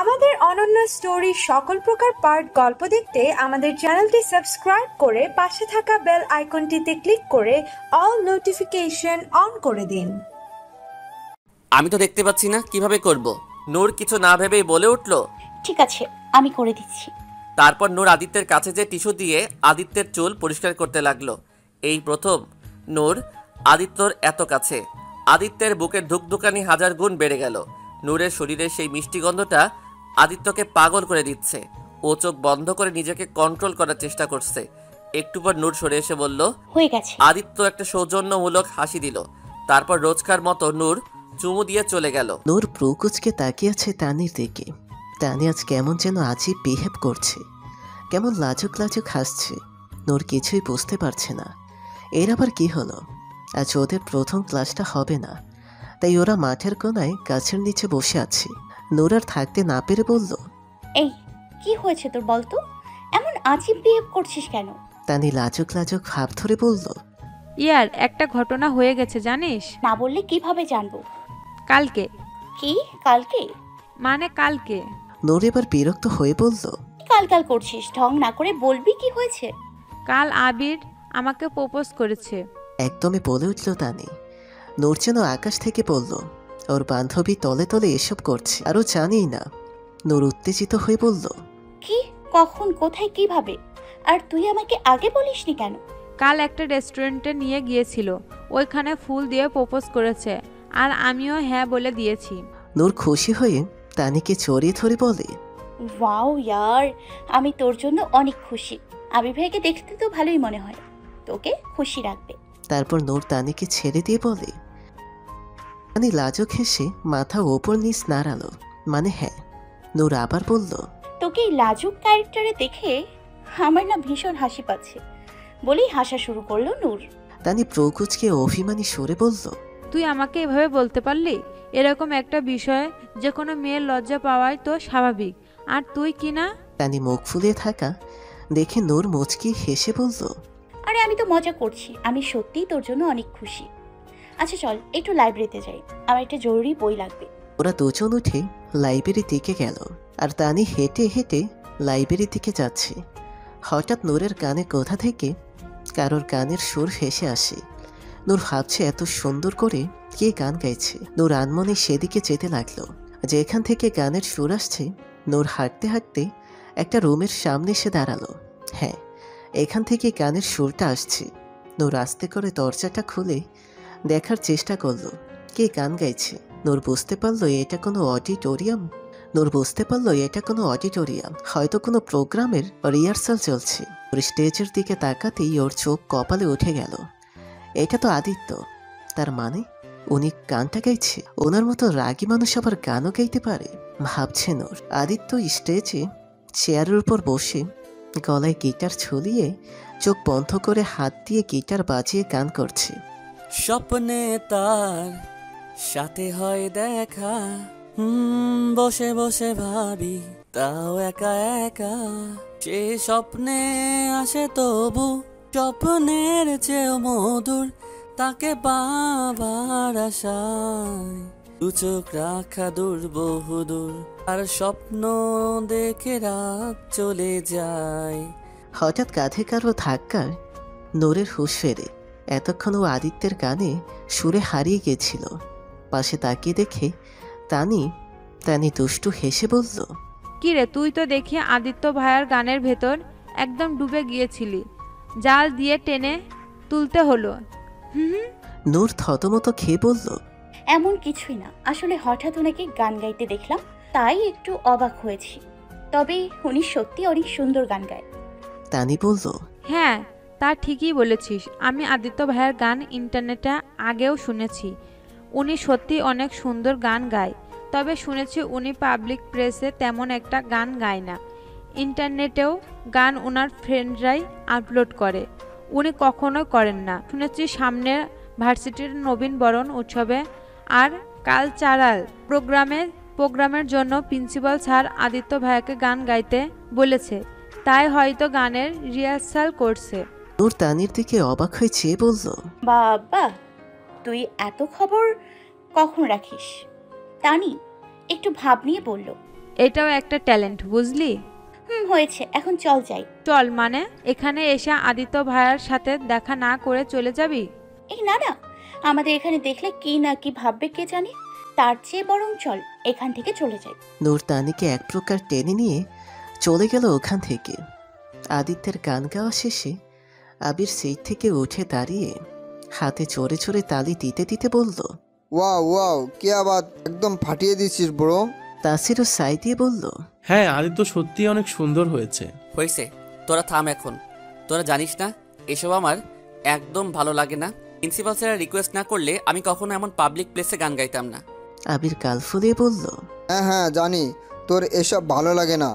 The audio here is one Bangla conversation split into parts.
আমাদের অনন্য স্টোরি সকল প্রকার পার্ট গল্প দেখতে আমাদের চ্যানেলটি সাবস্ক্রাইব করে পাশে থাকা বেল আইকনটিতে ক্লিক করে অল নোটিফিকেশন অন করে দিন। আমি তো দেখতে পাচ্ছি না, কিভাবে করব? নূর কিছু না ভেবেই বলে উঠল, ঠিক আছে আমি করে দিচ্ছি। তারপর নূর আদিত্যের কাছে যে টিস্যু দিয়ে আদিত্যের চুল পরিষ্কার করতে লাগলো। এই প্রথম নূর আদিত্যর এত কাছে। আদিত্যের বুকের ধুকধুকানি হাজার গুণ বেড়ে গেল। নূরের শরীরের সেই মিষ্টি গন্ধটা আদিত্যকে পাগল করে দিচ্ছে। ও চোখ বন্ধ করে নিজেকে কন্ট্রোল করার চেষ্টা করছে। একটু পর নূর সরে এসে বলল, হয়ে গেছে। আদিত্য একটা সৌজন্যমূলক হাসি দিল। তারপর রোজকার মতো নূর চুমু দিয়ে চলে গেল। নূর প্রকুচকে তাকিয়ে আছে তানির দিকে। তানি আজ কেমন যেন আজই বিহেভ করছে, কেমন লাজুক লাজুক হাসছে। নূর কিছুই বুঝতে পারছে না এর আবার কি হলো। আজ ওদের প্রথম ক্লাসটা হবে না, তাই ওরা মাঠের কোনায় গাছের নিচে বসে আছে। নূর আর থাকতে না পেরে বলল, এই কি হয়েছে তোর বলতো, এমন আজীব বিহেভ করছিস কেন? তানি লাজুক লাজুক ভাব ধরে বলল, ইয়ার একটা ঘটনা হয়ে গেছে জানিস? না বললে কিভাবে জানবো? কালকে। কি কালকে? মানে কালকে। নূর এবার বিরক্ত হয়ে বলল, কাল কাল করছিস, ঢং না করে বলবি কি হয়েছে। কাল আবির আমাকে প্রপোজ করেছে। একদমই বলে উঠল তানি। নূর যেন আকাশ থেকে বলল, ওর বান্ধবী তলে তলে এসব করছে আরও জানিই না। নূর উত্তেজিত হয়ে বলল, কি, কখন, কোথায়, কিভাবে? আর তুই আমাকে আগে বলিসনি কেন? কাল একটা রেস্টুরেন্টে নিয়ে গিয়েছিল, ওইখানে ফুল দিয়ে প্রপোজ করেছে আর আমিও হ্যাঁ বলে দিয়েছি। নূর খুশি হয়ে তানিকে জড়িয়ে ধরে বলে, ওয়াও ইয়ার, আমি তোর জন্য অনেক খুশি। আবির ভাইকে দেখতে তো ভালোই মনে হয়, তোকে খুশি রাখবে। তারপর নূর তানিকে ছেড়ে দিয়ে বলে। তানি লাজুক হেসে মাথা ওপর নিচ নাড়ালো, মানে হ্যাঁ। নূর আবার বলল, তোকে এই লাজুক ক্যারেক্টারে দেখে আমার না ভীষণ হাসি পাচ্ছে, বলেই হাসা শুরু করলো নূর। তানি প্রকুচকে অভিমানী সুরে বলল, তুই আমাকে এভাবে বলতে পারলি? এরকম একটা বিষয়ে যে কোনো মেয়ের লজ্জা পাওয়াই তো স্বাভাবিক, আর তুই কি না? তানি মুখ ফুলিয়ে থাকা দেখে নূর মুচকি হেসে বলল, আরে আমি তো মজা করছি, আমি সত্যিই তোর জন্য অনেক খুশি। আচ্ছা চল একটু লাইব্রেরিতে যাই, আমার একটা জরুরি বই লাগবে। ওরা দুজন উঠে লাইব্রেরির দিকে গেল। আর তানি হেঁটে হেঁটে লাইব্রেরির দিকে যাচ্ছে। হঠাৎ নূরের কানে কোথা থেকে কারোর গানের সুর ভেসে আসে। নূর ভাবছে এত সুন্দর করে কে গান গাইছে। নূর আনমনে সেদিকে যেতে লাগলো। যেখান থেকে গানের সুর আসছে, নূর হাঁটতে হাঁটতে একটা রুমের সামনে এসে দাঁড়ালো। হ্যাঁ, এখান থেকে গানের সুরটা আসছে। নূর আস্তে করে দরজাটা খুলে দেখার চেষ্টা করলো কে গান গাইছে। নূর বুঝতে পারলো এটা কোনো অডিটোরিয়াম, হয়তো কোনো প্রোগ্রামের রিহার্সাল চলছে। ওর স্টেজের দিকে তাকাতেই ওর চোখ কপালে উঠে গেল। এটা তো আদিত্য, তার মানে উনি গানটা গাইছে। ওনার মতো রাগী মানুষ আবার গানও গাইতে পারে ভাবছে নূর। আদিত্য স্টেজে চেয়ারের উপর বসে গলায় গিটার ঝুলিয়ে চোখ বন্ধ করে হাত দিয়ে গিটার বাজিয়ে গান করছে। স্বপ্নে তার সাথে হয় দেখা, বসে বসে ভাবি তাও একা একা। সে স্বপ্নে আসে তবু স্বপ্নের চেয়েও মধুর, তাকে পাবার আশায় দু চোখ রাখা দূর বহুদূর, আর স্বপ্ন দেখে রাত চলে যায়। হঠাৎ কাঁধে কারো ধাক্কায় নূরের হুঁশ ফেরে। এতক্ষণ ও আদিত্যের গানে সুরে হারিয়ে গেছিল। পাশে তাকিয়ে দেখে তানি দুষ্টু হেসে বলল, কি রে, তুই তো দেখি আদিত্য ভাইয়ার গানের ভেতর একদম ডুবে গিয়েছিলি, জাল দিয়ে টেনে তুলতে হলো। নূর থতমত খেয়ে বলল, এমন কিছুই না, আসলে হঠাৎ ওনাকে গান গাইতে দেখলাম, তাই একটু অবাক হয়েছি। তবে উনি সত্যি অনেক সুন্দর গান গায়। তানি বলল, হ্যাঁ তা ঠিকই বলেছিস, আমি আদিত্য ভাইয়ার গান ইন্টারনেটে আগেও শুনেছি। উনি সত্যি অনেক সুন্দর গান গায়, তবে শুনেছি উনি পাবলিক প্লেসে তেমন একটা গান গায় না। ইন্টারনেটেও গান ওনার ফ্রেন্ডরাই আপলোড করে, উনি কখনোই করেন না। শুনেছি সামনের ভার্সিটির নবীনবরণ উৎসবে আর কালচারাল প্রোগ্রামের জন্য প্রিন্সিপাল স্যার আদিত্য ভাইয়াকে গান গাইতে বলেছে, তাই হয়তো গানের রিহার্সাল করছে। নূর তানির দিকে অবাক হয়ে চেয়ে বলল, বাবা, তুই এত খবর কখন রাখিস? তানি একটু ভাব নিয়ে বলল। এটাও একটা ট্যালেন্ট, বুঝলি? হয়েছে, এখন চল যাই। চল মানে? এখানে এসে আদিত্য ভাইয়ার সাথে দেখা না করে চলে যাবি? এই না না, আমাদের এখানে দেখলে কি না কি ভাববে কে জানে। তার চেয়ে বরং চল এখান থেকে চলে যাই। নূর তানিকে এক প্রকার টেনে নিয়ে চলে গেল ওখান থেকে। আদিত্যের গান গাওয়া শেষে আবির সিট থেকে উঠে দাঁড়িয়ে হাতে চড়ে চড়ে তালি দিতে দিতে বলল, ওয়াও ওয়াও, কে আবার একদম ফাটিয়ে দিচ্ছিস ব্রো। তাসিরও সাই দিয়ে বলল, হ্যাঁ, আদিত্য সত্যি অনেক সুন্দর হয়েছে। হয়েছে, তোরা থাম এখন। তোরা জানিস না এসব আমার একদম ভালো লাগে না। প্রিন্সিপাল স্যারের রিকোয়েস্ট না করলে আমি কখনো এমন পাবলিক প্লেসে গান গাইতাম না। আবির গাল ফুলিয়ে বলল, হ্যাঁ হ্যাঁ জানি তোর এসব ভালো লাগে না,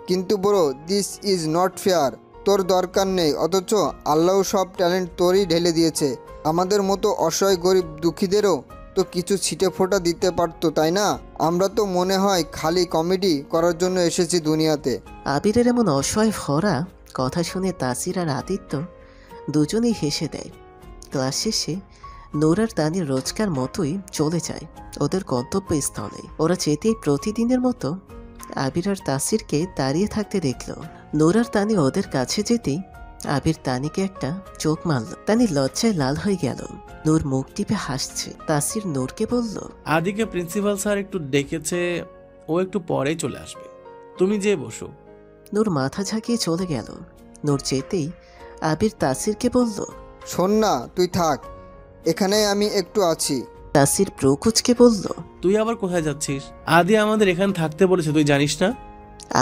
কিন্তু bro this is not fair. তোর দরকার নেই, অথচ আল্লাহ সব ট্যালেন্ট তোরই ঢেলে দিয়েছে। আমাদের মতো অসহায় গরিব দুঃখীদেরও তো কিছু ছিটে ফোঁটা দিতে পারতো, তাই না? আমরা তো মনে হয় খালি কমেডি করার জন্য এসেছি দুনিয়াতে। আবিরের এমন অসহায় ভরা কথা শুনে তাসির আর আদিত্য দুজনেই হেসে দেয়। ক্লাস শেষে নূর আর তানির রোজকার মতোই চলে যায় ওদের গন্তব্যস্থলে। ওরা যেতেই প্রতিদিনের মতো আবির আর তাসিরকে দাঁড়িয়ে থাকতে দেখল। নূর আর তানি ওদের কাছে যেতেই আবির তানিকে একটা চোখ মারল। তানি লজ্জায় লাল হয়ে গেল। নূর মুখ টিপে হাসছে। তাসির নূরকে বলল, আদিকে প্রিন্সিপাল স্যার একটু ডেকেছে, ও একটু পরেই চলে আসবে, তুমি যেয়ে বসো। নূর মাথা ঝাঁকিয়ে চলে গেল। নূর যেতেই আবির তাসিরকে বলল, শোন না, তুই থাক, এখানে আমি একটু আছি। তাসির প্রকুচকে বলল, তুই আবার কোথায় যাচ্ছিস? আদি আমাদের এখানে থাকতে বলেছে, তুই জানিস না?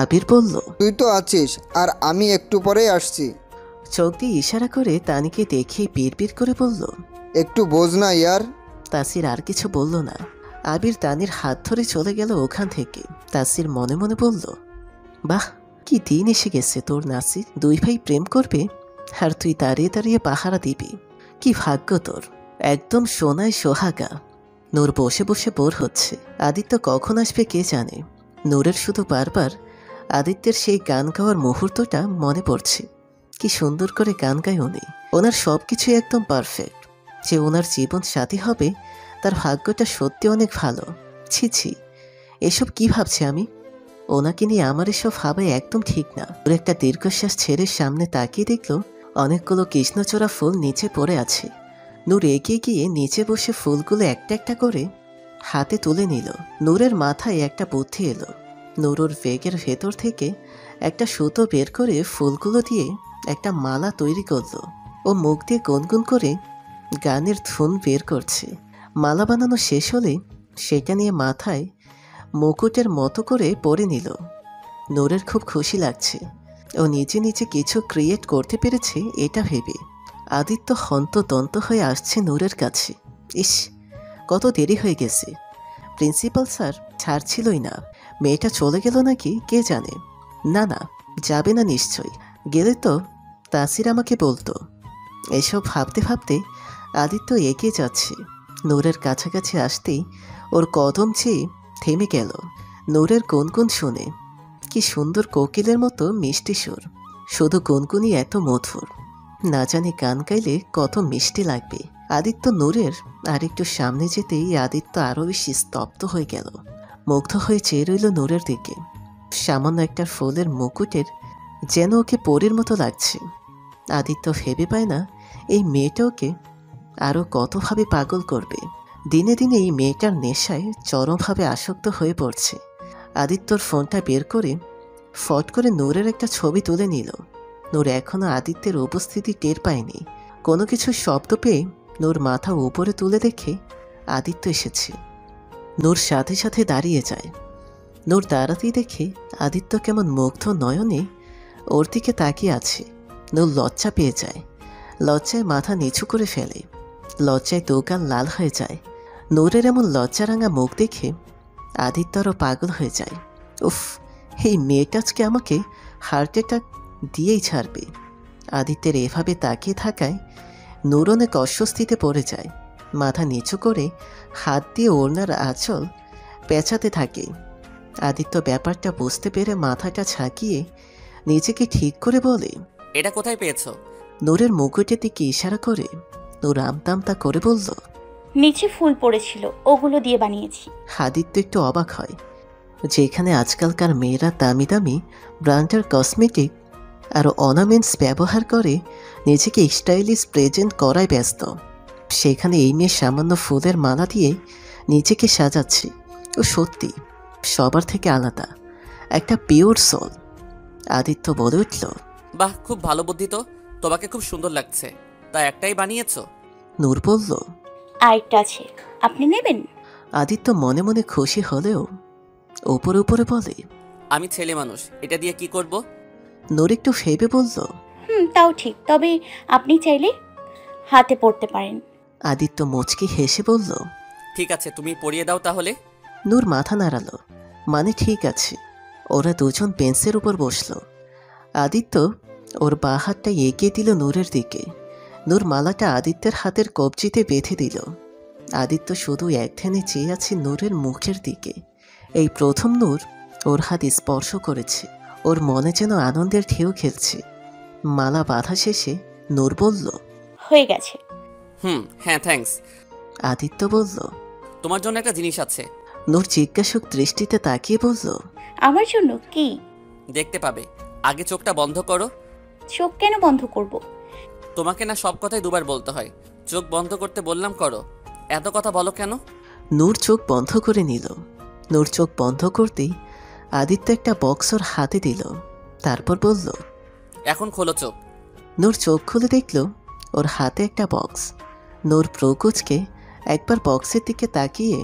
আবির বলল, তুই তো আছিস, আর আমি একটু পরেই আসছি। চোখ দিয়ে ইশারা করে তানিকে দেখে বিড়বিড় করে বলল, একটু বোঝ না ইয়ার। তাসির আর কিছু বলল না। আবির তানির হাত ধরে চলে গেল ওখান থেকে। তাসির মনে মনে বলল, বাহ, কি দিন এসে গেছে তোর নাসির। দুই ভাই প্রেম করবে আর তুই দাঁড়িয়ে দাঁড়িয়ে পাহারা দিবি। কি ভাগ্য তোর, একদম সোনায় সোহাগা। নূর বসে বসে বোর হচ্ছে। আদিত্য কখন আসবে কে জানে। নূরের শুধু বারবার আদিত্যের সেই গান গাওয়ার মুহূর্তটা মনে পড়ছে। কি সুন্দর করে গান গায় উনি। ওনার সব কিছুই একদম পারফেক্ট। যে ওনার জীবন সাথী হবে তার ভাগ্যটা সত্যি অনেক ভালো। ছি ছি, এসব কি ভাবছি আমি? ওনাকে নিয়ে আমার এসব ভাবাই একদম ঠিক না। ওর একটা দীর্ঘশ্বাস ছেড়ে সামনে তাকিয়ে দেখল অনেকগুলো কৃষ্ণচূড়া ফুল নিচে পড়ে আছে। নূর এগিয়ে গিয়ে নিচে বসে ফুলগুলো একটা একটা করে হাতে তুলে নিল। নূরের মাথায় একটা বুদ্ধি এলো। নূর ওর ব্যাগের ভেতর থেকে একটা সুতো বের করে ফুলগুলো দিয়ে একটা মালা তৈরি করলো। ও মুখ দিয়ে গুনগুন করে গানের ধুন বের করছে। মালা বানানো শেষ হলে সেটা নিয়ে মাথায় মুকুটের মতো করে পরে নিল। নূরের খুব খুশি লাগছে। ও নিজে নিজে কিছু ক্রিয়েট করতে পেরেছে এটা ভেবে। আদিত্য হন্তদন্ত হয়ে আসছে নূরের কাছে। ইস, কত দেরি হয়ে গেছে। প্রিন্সিপাল স্যার ছাড়ছিলই না। মেয়েটা চলে গেল নাকি কে জানে। না না, যাবে না নিশ্চয়ই। গেলে তো তাসির আমাকে বলতো। এসব ভাবতে ভাবতে আদিত্য এগিয়ে যাচ্ছে। নূরের কাছাকাছি আসতেই ওর কদম চেয়ে থেমে গেল। নূরের গুনগুন শুনে কি সুন্দর কোকিলের মতো মিষ্টি সুর। শুধু গুনগুনই এত মধুর। না জানি গান গাইলে কত মিষ্টি লাগবে। আদিত্য নূরের আর একটু সামনে যেতেই আদিত্য আরও বেশি স্তব্ধ হয়ে গেল। মুগ্ধ হয়ে চেয়ে রইল নূরের দিকে। সামান্য একটা ফুলের মুকুটের যেন ওকে পরীর মতো লাগছে। আদিত্য ভেবে পায় না এই মেয়েটা ওকে আরও কতভাবে পাগল করবে। দিনে দিনে এই মেয়েটার নেশায় চরমভাবে আসক্ত হয়ে পড়ছে। আদিত্যর ফোনটা বের করে ফট করে নূরের একটা ছবি তুলে নিল। নূর এখনও আদিত্যের উপস্থিতি টের পায়নি। কোনো কিছু শব্দ পেয়ে নূর মাথা উপরে তুলে দেখে আদিত্য এসেছে। নূর সাথে সাথে দাঁড়িয়ে যায়। নূর দাঁড়াতেই দেখে আদিত্য কেমন মুগ্ধ নয়নে ওর দিকে তাকিয়ে আছে। নূর লজ্জা পেয়ে যায়। লজ্জায় মাথা নিচু করে ফেলে। লজ্জায় দোকান লাল হয়ে যায়। নূরের এমন লজ্জারাঙা মুখ দেখে আদিত্য আরও পাগল হয়ে যায়। উফ, এই মেয়েটা আজকে আমাকে হার্ট অ্যাটাক দিয়েই ছাড়বে। আদিত্যের এভাবে তাকিয়ে থাকায় নূর অনেক অস্বস্তিতে পড়ে যায়। মাথা নিচু করে হাত দিয়ে ওড়নার আঁচল পেঁচাতে থাকে। আদিত্য ব্যাপারটা বুঝতে পেরে মাথাটা ঝাঁকিয়ে নিজেকে ঠিক করে বলে, এটা কোথায় পেয়েছো? নূরের মুকুটের দিকে ইশারা করে নূর আমতামতা করে বলল, নিচে ফুল পড়েছিল, ওগুলো দিয়ে বানিয়েছি। আদিত্য একটু অবাক হয়। যেখানে আজকালকার মেয়েরা দামি দামি ব্র্যান্ডের কসমেটিক আর অর্নামেন্টস ব্যবহার করে নিজেকে স্টাইলিশ প্রেজেন্ট করায় ব্যস্ত, সেখানে এই মেয়ে সামান্য ফুলের মালা দিয়ে নিজেকে সাজাচ্ছে। ও সত্যি সবার থেকে আলাদা, একটা পিওর সোল। আদিত্য বলে উঠল, বাহ, খুব ভালো বুদ্ধি তো। তোমাকে খুব সুন্দর লাগছে। তা একটাই বানিয়েছো? নূর বলল, আরেকটা আছে, আপনি নেবেন? আদিত্য মনে মনে খুশি হলেও উপরে উপরে বলে, আমি ছেলে মানুষ, এটা দিয়ে কি করব? নূর একটু ভেবে বলল, তাও ঠিক, তবে আপনি চাইলে হাতে পড়তে পারেন। আদিত্য মুচকি হেসে বলল, ঠিক আছে, তুমি পরিয়ে দাও তাহলে। নূর মাথা নাড়ালো, মানে ঠিক আছে। ওরা দুজন বেঞ্চের উপর বসল। আদিত্য ওর বাঁ হাতটা এগিয়ে দিল নূরের দিকে। নূর মালাটা আদিত্যের হাতের কবজিতে বেঁধে দিল। আদিত্য শুধু এক ধ্যানে চেয়ে আছে নূরের মুখের দিকে। এই প্রথম নূর ওর হাত স্পর্শ করেছে। ওর মনে যেন আনন্দের ঢেউ খেলছে। মালা বাঁধা শেষে নূর বলল, হয়ে গেছে। হ্যাঁ, থ্যাঙ্কস। আদিত্য বলল, তোমার জন্য একটা জিনিস আছে। নূর জিজ্ঞাসক দৃষ্টিতে তাকিয়ে বলল, আমার জন্য কি? দেখতে পাবে। আগে চোখটা বন্ধ করো। চোখ কেন বন্ধ করব? তোমাকে না সব কথাই দুবার বলতে হয়। চোখ বন্ধ করতে বললাম, করো। এত কথা বলো কেন? নূর চোখ বন্ধ করে নিল। নূর চোখ বন্ধ করতেই আদিত্য একটা বক্স ওর হাতে দিল। তারপর বলল, এখন খোলো চোখ। নূর চোখ খুলে দেখল ওর হাতে একটা বক্স। নূর প্রকুচকে একবার বক্সের দিকে তাকিয়ে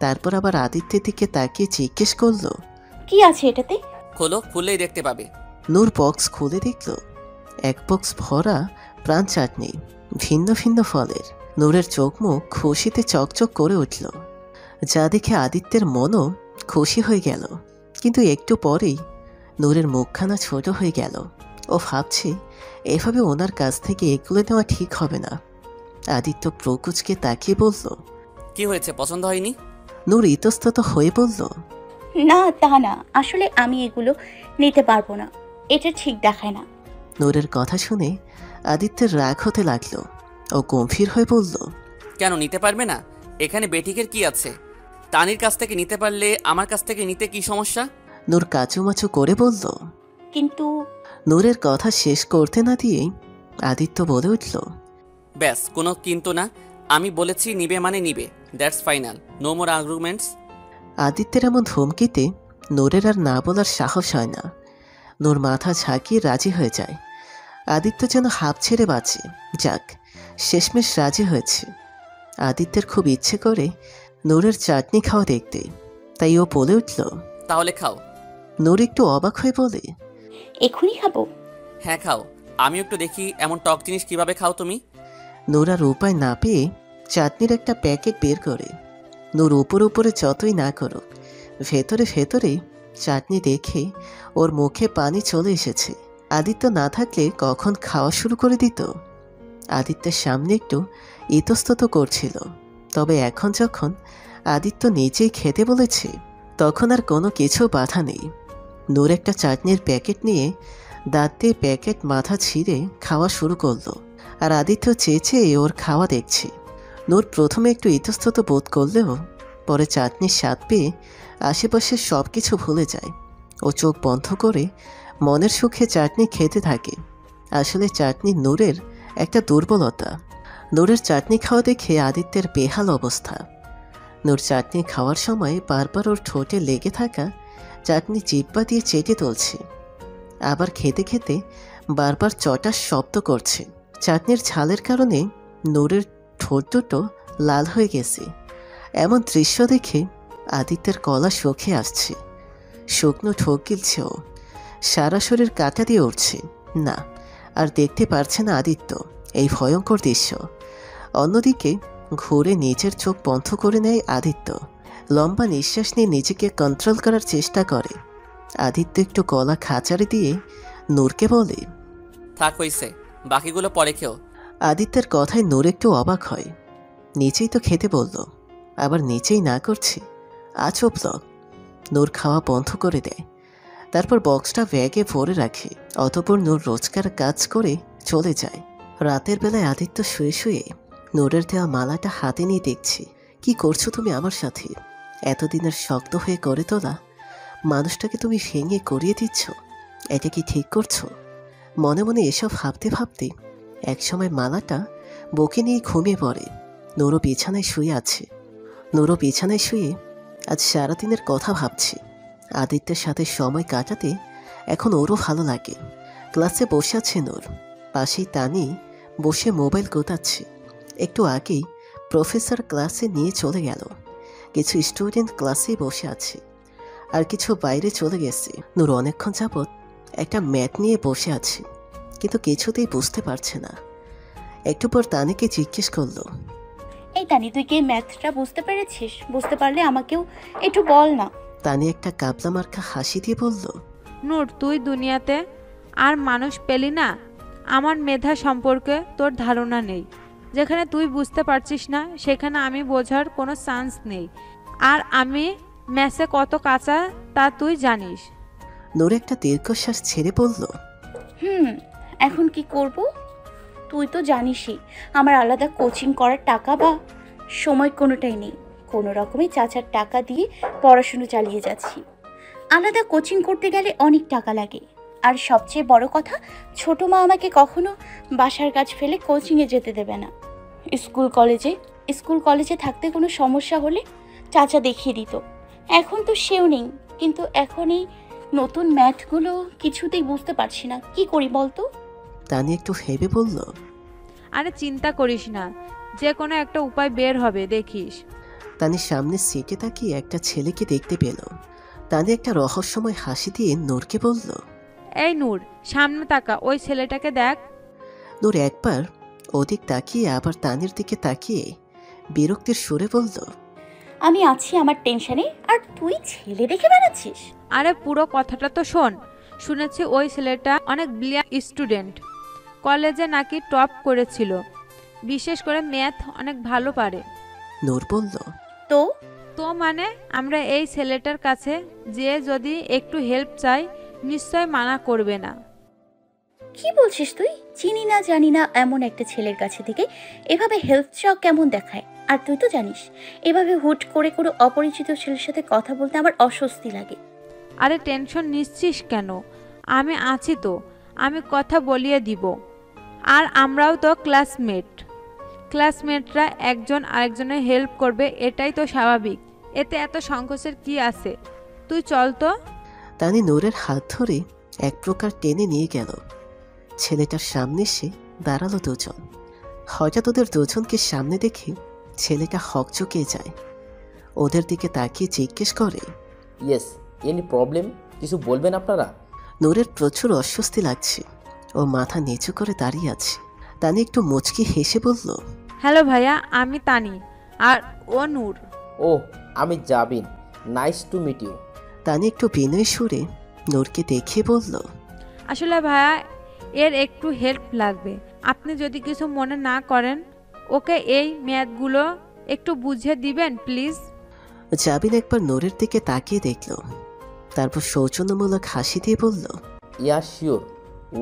তারপর আবার আদিত্যের দিকে তাকিয়ে জিজ্ঞেস করল, কি আছে এটাতে? খোলো, খুললেই দেখতে পাবে। নূর বক্স খুলে দেখল এক বক্স ভরা প্রাণ চাটনি, ভিন্ন ভিন্ন ফলের। নূরের চোখ মুখ খুশিতে চকচক করে উঠল, যা দেখে আদিত্যের মনও খুশি হয়ে গেল। কিন্তু একটু পরেই নূরের মুখখানা ছোট হয়ে গেল। ও ভাবছে এভাবে ওনার কাছ থেকে এগুলো নেওয়া ঠিক হবে না। আদিত্য প্রকুচকে তাকিয়ে বলল, কি হয়েছে, পছন্দ হয়নি? নূর ইতস্তত হয়ে বলল, না তা না, আসলে আমি এগুলো নিতে পারবো না, এটা ঠিক দেখায় না। নূরের কথা শুনে আদিত্যের রাগ হতে লাগলো। ও গম্ভীর হয়ে বলল, কেন নিতে পারবে না? এখানে বেঠিকের কি আছে? তানির কাছ থেকে নিতে পারলে আমার কাছ থেকে নিতে কি সমস্যা? নূর কাচুমাচু করে বলল। কিন্তু নূরের কথা শেষ করতে না দিয়েই আদিত্য বলে উঠল, ব্যাস, কোনো কিন্তু না। আমি বলেছি নিবে মানে নিবে, that's final, no more arguments. আদিত্যের এমন ধমকিতে নূরের আর না বলার সাহস হয় না। নূর মাথা ঝাঁকিয়ে রাজি হয়ে যায়। আদিত্য যেন হাঁপ ছেড়ে বাঁচে। যাক, শেষমেশ রাজি হয়েছে। আদিত্যের খুব ইচ্ছে করে নূরের চাটনি খাওয়া দেখতে, তাই ও বলে উঠল, তাহলে খাও। নূর একটু অবাক হয়ে বলে, এখনই খাবো? হ্যাঁ খাও, আমি একটু দেখি এমন টক জিনিস কিভাবে খাও তুমি। নূর আর উপায় না পেয়ে চাটনির একটা প্যাকেট বের করে। নূর উপরে উপরে যতই না করুক, ভেতরে ভেতরে চাটনি দেখে ওর মুখে পানি চলে এসেছে। আদিত্য না থাকলে কখন খাওয়া শুরু করে দিত। আদিত্যের সামনে একটু ইতস্তত করছিল, তবে এখন যখন আদিত্য নিজেই খেতে বলেছে তখন আর কোনো কিছু বাধা নেই। নূর একটা চাটনির প্যাকেট নিয়ে দাঁত দিয়ে প্যাকেট মাথা ছিঁড়ে খাওয়া শুরু করলো। আর আদিত্য চেয়ে চেয়ে ওর খাওয়া দেখছে। নূর প্রথমে একটু ইতস্তত বোধ করলেও পরে চাটনির স্বাদ পেয়ে আশেপাশের সব কিছু ভুলে যায়। ও চোখ বন্ধ করে মনের সুখে চাটনি খেতে থাকে। আসলে চাটনি নূরের একটা দুর্বলতা। নূরের চাটনি খাওয়া দেখে আদিত্যের বেহাল অবস্থা। নূর চাটনি খাওয়ার সময় বারবার ওর ঠোঁটে লেগে থাকা চাটনি জিহ্বা দিয়ে চেটে তুলছে, আবার খেতে খেতে বারবার চটার শব্দ করছে। চাটনির ঝালের কারণে নূরের ঠোঁট দুটো লাল হয়ে গেছে। এমন দৃশ্য দেখে আদিত্যের গলা শুকে আসছে। শুকনো ঠোক গিলছে ও, সারা শরীর কাঁটা দিয়ে উঠছে। না, আর দেখতে পারছে না আদিত্য এই ভয়ঙ্কর দৃশ্য। অন্যদিকে ঘুরে নিজের চোখ বন্ধ করে নেয় আদিত্য। লম্বা নিঃশ্বাস নিয়ে নিজেকে কন্ট্রোল করার চেষ্টা করে। আদিত্য একটু গলা খাঁচারে দিয়ে নূরকে বলে, থাক, হইছে, বাকিগুলো পরে খেও। আদিত্যের কথায় নূর একটু অবাক হয়। নিচেই তো খেতে বলল, আবার নিচেই না করছে। আজব লোক। নূর খাওয়া বন্ধ করে দেয়, তারপর বক্সটা ব্যাগে ভরে রাখে। অতঃপর নূর রোজকার কাজ করে চলে যায়। রাতের বেলায় আদিত্য শুয়ে শুয়ে নূরের দেওয়া মালাটা হাতে নিয়ে দেখছি। কি করছো তুমি আমার সাথে? এতদিনের শক্ত হয়ে গড়ে তোলা মানুষটাকে তুমি ভেঙে করিয়ে দিচ্ছ। এটা কি ঠিক করছো? মনে মনে এসব ভাবতে ভাবতে একসময় মালাটা বুকে নিয়ে ঘুমিয়ে পড়ে। নূরও বিছানায় শুয়ে আছে। নূরও বিছানায় শুয়ে আজ সারাদিনের কথা ভাবছে। আদিত্যের সাথে সময় কাটাতে এখন ওরও ভালো লাগে। ক্লাসে বসে আছে নূর, পাশেই তানি বসে মোবাইল গোতাচ্ছে। একটু আগেই প্রফেসর ক্লাসে নিয়ে চলে গেল। কিছু স্টুডেন্ট ক্লাসেই বসে আছে, আর কিছু বাইরে চলে গেছে। নূর অনেকক্ষণ যাবৎ একটা ম্যাট নিয়ে বসে আছে, কিন্তু কিছুতেই বুঝতে পারছে না। একটু পর তানিকে জিজ্ঞেস করলো, এই তানি, তুই কি ম্যাথটা বুঝতে পেরেছিস? বুঝতে পারলে আমাকেও একটু বল না। তানি একটা কাবলা মার্কা হাসি দিয়ে বলল, নূর, তুই দুনিয়াতে আর মানুষ পেলি না? আমার মেধা সম্পর্কে তোর ধারণা নেই। যেখানে তুই বুঝতে পারছিস না সেখানে আমি বোঝার কোনো চান্স নেই। আর আমি ম্যাথে কত কাঁচা তা তুই জানিস। নূর একটা দীর্ঘশ্বাস ছেড়ে বলল, এখন কি করব? তুই তো জানিসই আমার আলাদা কোচিং করার টাকা বা সময় কোনোটাই নেই। কোনো রকমে চাচার টাকা দিয়ে পড়াশুনো চালিয়ে যাচ্ছি। আলাদা কোচিং করতে গেলে অনেক টাকা লাগে। আর সবচেয়ে বড় কথা, ছোট মা আমাকে কখনো বাসার কাজ ফেলে কোচিংয়ে যেতে দেবে না। স্কুল কলেজে থাকতে কোনো সমস্যা হলে চাচা দেখিয়ে দিত। এখন তো সেও নেই, কিন্তু এখন এই নতুন ম্যাথগুলো কিছুতেই বুঝতে পারছি না। কি করি বলতো? তানি একটু ভেবে বলল, আরে চিন্তা করিস না, যে কোনো একটা উপায় বের হবে, দেখিস। তানি সামনে সিটে তাকিয়ে একটা ছেলেকে দেখতে পেল। তানি একটা রহস্যময় হাসি দিয়ে নূরকে বলল, এই নূর, সামনে তাকা, ওই ছেলেটাকে দেখ। নূর একবার ওদিক তাকিয়ে আবার তানির দিকে তাকিয়ে বিরক্তির সুরে বলল, আমি আছি আমার টেনশনে, আর তুই ছেলে দেখে বেড়াচ্ছিস। আরে পুরো কথাটা তো শোন। শুনেছি ওই ছেলেটা অনেক ব্রিলিয়ান্ট স্টুডেন্ট, কলেজে নাকি টপ করেছিল, বিশেষ করে ম্যাথ অনেক ভালো পারে। নূর বলল, তো তো মানে আমরা এই ছেলেটার কাছে যে যদি একটু হেল্প চাই নিশ্চয় মানা করবে না। কি বলছিস তুই? চিনি না জানি না এমন একটা ছেলের কাছে থেকে এভাবে হেল্প চাও কেমন দেখায়? আর তুই তো জানিস এভাবে হুট করে কোনো অপরিচিত ছেলের সাথে কথা বলতে আমার অস্বস্তি লাগে। আরে টেনশন নিচ্ছিস কেন? আমি আছি তো, আমি কথা বলিয়ে দিব। আর আমরাও তো ক্লাসমেটরা একজন আরেকজনের হেল্প করবে, এটাই তো স্বাভাবিক। এতে এত সংকোচের কি আছে? তুই চল তো। তানি নূরের হাত ধরে এক প্রকার টেনে নিয়ে গেল। ছেলেটার সামনে এসে দাঁড়ালো দুজন। হঠাৎ ওদের দুজনকে সামনে দেখে ছেলেটা হকচকিয়ে যায়। ওদের দিকে তাকিয়ে জিজ্ঞেস করে, ইয়েস, এনি প্রবলেম? কিছু বলবেন আপনারা? নূরের প্রচুর অস্বস্তি লাগছে। ও মাথা নিচু করে দাঁড়িয়ে আছে। তানি একটু মুচকি হেসে বলল, হ্যালো ভাইয়া, আমি তানি, আর ও নূর। ও, আমি Jabin, nice to meet you. তানি একটু বিনয় সুরে নূরকে দেখিয়ে বলল, আসলে ভাইয়া, এর একটু হেল্প লাগবে। আপনি যদি কিছু মনে না করেন, ওকে এই ম্যাথগুলো একটু বুঝিয়ে দিবেন প্লিজ। জাবিন একবার নূরের দিকে তাকিয়ে দেখল, তারপর সৌজন্যমূলক হাসি দিয়ে বলল, ইয়া শিওর,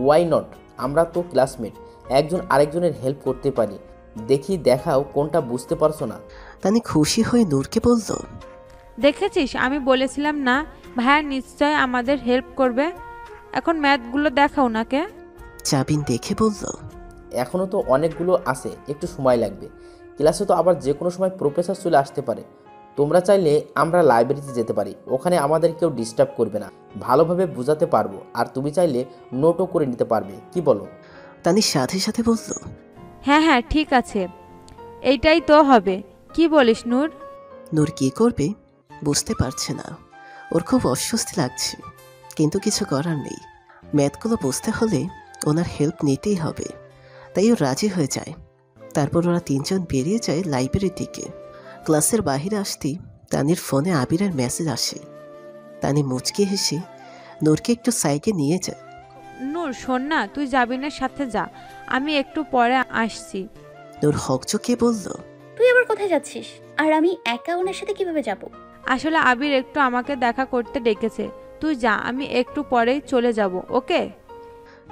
ওয়াই নট? আমরা তো ক্লাসমেট, একজন আরেকজনের হেল্প করতে পারি। দেখি দেখাও কোনটা বুঝতে পারছো না। তানি খুশি হয়ে নূরকে বলল, দেখেছিস, আমি বলেছিলাম না ভাইয়া নিশ্চয় আমাদের হেল্প করবে। এখন ম্যাথগুলো দেখাও নাকে। জাবিন দেখে বলল, এখনও তো অনেকগুলো আছে, একটু সময় লাগবে। ক্লাসে তো আবার যে কোনো সময় প্রফেসর চলে আসতে পারে। তোমরা চাইলে আমরা লাইব্রেরিতে যেতে পারি, ওখানে আমাদের কেউ ডিস্টার্ব করবে না, ভালোভাবে বোঝাতে পারবো। আর তুমি চাইলে নোটও করে নিতে পারবে, কি বলো? তানি সাথে সাথে বলল, হ্যাঁ হ্যাঁ, ঠিক আছে, এইটাই তো হবে। কি বলিস নূর? নূর কি করবে বুঝতে পারছে না। ওর খুব অস্বস্তি লাগছে, কিন্তু কিছু করার নেই। ম্যাথগুলো বুঝতে হলে ওনার হেল্প নিতেই হবে। তাই ও রাজি হয়ে যায়। তারপর ওরা তিনজন বেরিয়ে যায় লাইব্রেরির দিকে। ক্লাসের বাহিরে আসতেই তানির ফোনে আবিরের মেসেজ আসে। তানি মুচকি হেসে নূরকে একটু সাইকে নিয়ে যায়। নূর শোন না, তুই জাবিনের সাথে যা, আমি একটু পরে আসছি। নূর হকচকিয়ে বলল, তুই আবার কোথায় যাচ্ছিস? আর আমি একা ওনার সাথে কিভাবে যাব? আসলে আবির একটু আমাকে দেখা করতে ডেকেছে, তুই যা, আমি একটু পরেই চলে যাব, ওকে?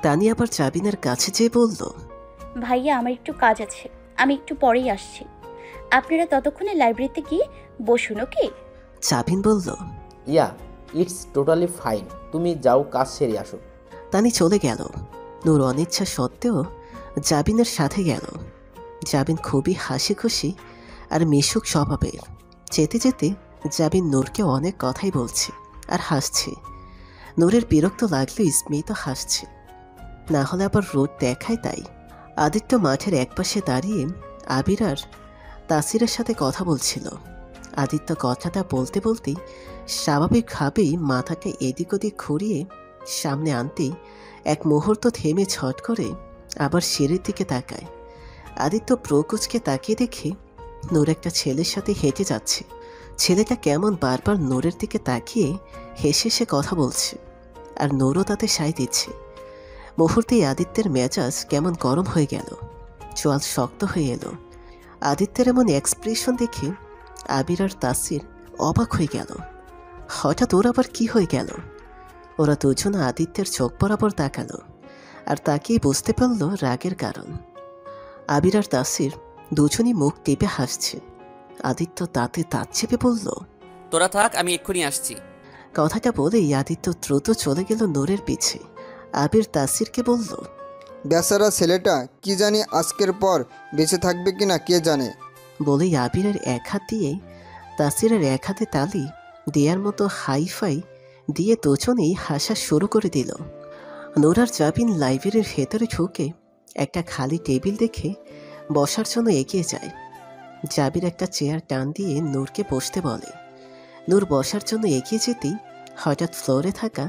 তানি আবার জাবিনের কাছে যেয়ে বলল, ভাইয়া, আমার একটু কাজ আছে, আমি একটু পরেই আসছি। আপনারা ততক্ষণে লাইব্রেরিতে গিয়ে বসুন, ওকে? জাবিন বলল। ইয়া, ইটস টোটালি ফাইন, তুমি যাও, কাজ সেরে আসো। তানি চলে গেল। নূর অনিচ্ছা সত্ত্বেও জাবিনের সাথে গেল। জাবিন খুবই হাসি খুশি আর মিশুক স্বভাবের। যেতে যেতে জাবিন নূরকে অনেক কথাই বলছে আর হাসছে। নূরের বিরক্ত লাগলেও স্মিত হাসছে, না হলে আবার রোদ দেখায় তাই। আদিত্য মাঠের একপাশে দাঁড়িয়ে আবির আর তাসিরের সাথে কথা বলছিল। আদিত্য কথাটা বলতে বলতেই স্বাভাবিকভাবেই মাথাটা এদিক ওদিক ঘুরিয়ে সামনে আনতেই এক মুহূর্ত থেমে ছট করে আবার সিঁড়ির দিকে তাকায়। আদিত্য প্রকুচকে তাকিয়ে দেখে নূর একটা ছেলের সাথে হেঁটে যাচ্ছে। ছেলেটা কেমন বারবার নূরের দিকে তাকিয়ে হেসে হেসে কথা বলছে, আর নূরও তাতে সায় দিচ্ছে। মুহূর্তেই আদিত্যের মেজাজ কেমন গরম হয়ে গেল, চোয়াল শক্ত হয়ে এলো। আদিত্যের এমন এক্সপ্রেশন দেখে আবির আর তাসির অবাক হয়ে গেল। হঠাৎ ওর আবার কি হয়ে গেল? ওরা দুজন আদিত্যের চোখ বরাবর তাকালো, আর তাকিয়ে বুঝতে পারল রাগের কারণ। আবির আর তাসির দুজনই মুখ টিপে হাসছে। আদিত্য তাতে দাঁত চেপে বলল, তোরা থাক, আমি এক্ষুনি আসছি। কথাটা বলেই আদিত্য দ্রুত চলে গেল নূরের পিছে। আবির তাসিরকে বলল, বেচারা ছেলেটা কি জানি আজকের পর বেঁচে থাকবে কিনা কে জানে। বলেই আবিরের এক হাত দিয়ে তাসিরের এক হাতে তালি দেওয়ার মতো হাইফাই দিয়ে দুজনেই হাসা শুরু করে দিল। নূর আর জাবিন লাইব্রেরির ভেতরে ঢুকে একটা খালি টেবিল দেখে বসার জন্য এগিয়ে যায়। জাবির একটা চেয়ার টান দিয়ে নূরকে বসতে বলে। নূর বসার জন্য এগিয়ে যেতেই হঠাৎ ফ্লোরে থাকা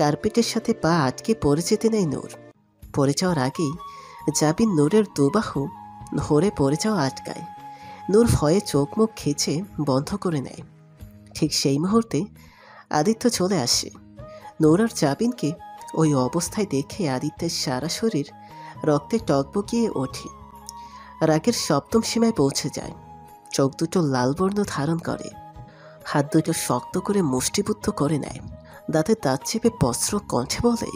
কার্পেটের সাথে পা আটকে পড়ে যেতে নেয় নূর। পড়ে যাওয়ার আগেই জাবিন নূরের দুবাহু ধরে পড়ে যাওয়া আটকায়। নূর ভয়ে চোখ মুখ খিচে বন্ধ করে নেয়। ঠিক সেই মুহূর্তে আদিত্য চলে আসে। নূর আর জাবিনকে ওই অবস্থায় দেখে আদিত্যের সারা শরীর রক্তে টকবকিয়ে ওঠে। রাগের সপ্তম সীমায় পৌঁছে যায়। চোখ দুটো লাল বর্ণ ধারণ করে। হাত দুটো শক্ত করে মুষ্টিবদ্ধ করে নেয়। দাঁতে দাঁত চেপে বস্ত্র কণ্ঠে বলে,